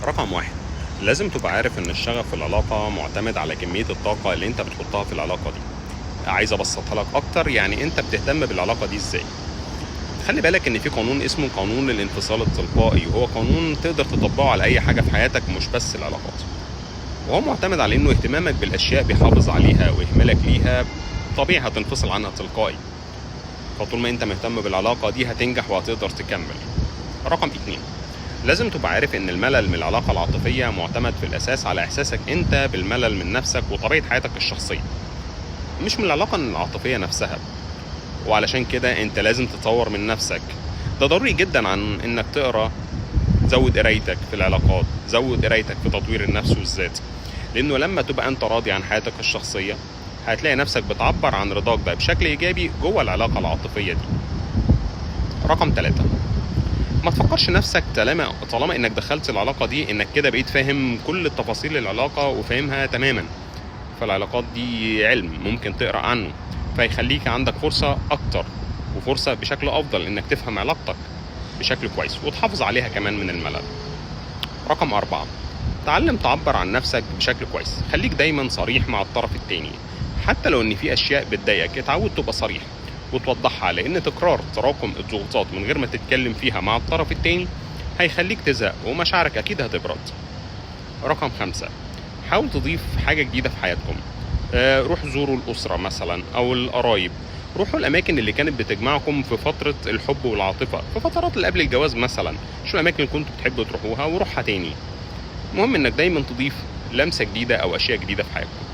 رقم واحد، لازم تبقى عارف ان الشغف في العلاقة معتمد على كمية الطاقة اللي انت بتحطها في العلاقة دي. عايز ابسطها لك اكتر، يعني انت بتهتم بالعلاقة دي ازاي. خلي بالك ان في قانون اسمه قانون الانفصال التلقائي، وهو قانون تقدر تطبقه على اي حاجة في حياتك مش بس العلاقات. وهو معتمد على انه اهتمامك بالاشياء بيحافظ عليها، واهمالك ليها طبيعي هتنفصل عنها تلقائي. فطول ما انت مهتم بالعلاقة دي هتنجح وهتقدر تكمل. رقم اتنين، لازم تبقى عارف ان الملل من العلاقة العاطفية معتمد في الاساس على احساسك انت بالملل من نفسك وطبيعة حياتك الشخصية، مش من العلاقة العاطفية نفسها. وعلشان كده انت لازم تطور من نفسك. ده ضروري جدا عن انك تقرا، زود قرايتك في العلاقات، زود قرايتك في تطوير النفس والذات. لانه لما تبقى انت راضي عن حياتك الشخصية هتلاقي نفسك بتعبر عن رضاك ده بشكل ايجابي جوه العلاقة العاطفية دي. رقم 3، ما تفكرش نفسك طالما انك دخلت العلاقة دي انك كده بقيت فاهم كل التفاصيل العلاقة وفاهمها تماما. فالعلاقات دي علم ممكن تقرأ عنه، فيخليك عندك فرصة اكتر وفرصة بشكل افضل انك تفهم علاقتك بشكل كويس وتحافظ عليها كمان من الملل. رقم 4، تعلم تعبر عن نفسك بشكل كويس. خليك دايما صريح مع الطرف التاني، حتى لو ان في اشياء بتضايقك اتعود تبقى صريح وتوضحها، لان تكرار تراكم الضغوطات من غير ما تتكلم فيها مع الطرف التاني هيخليك تزهق ومشاعرك اكيد هتبرد. رقم 5، حاول تضيف حاجة جديدة في حياتكم. روح زوروا الأسرة مثلا أو القرايب. روحوا الأماكن اللي كانت بتجمعكم في فترة الحب والعاطفة، في فترات اللي قبل الجواز مثلا. شو الأماكن اللي كنتوا بتحبوا تروحوها وروحها تاني. المهم إنك دايما تضيف لمسة جديدة أو أشياء جديدة في حياتكم.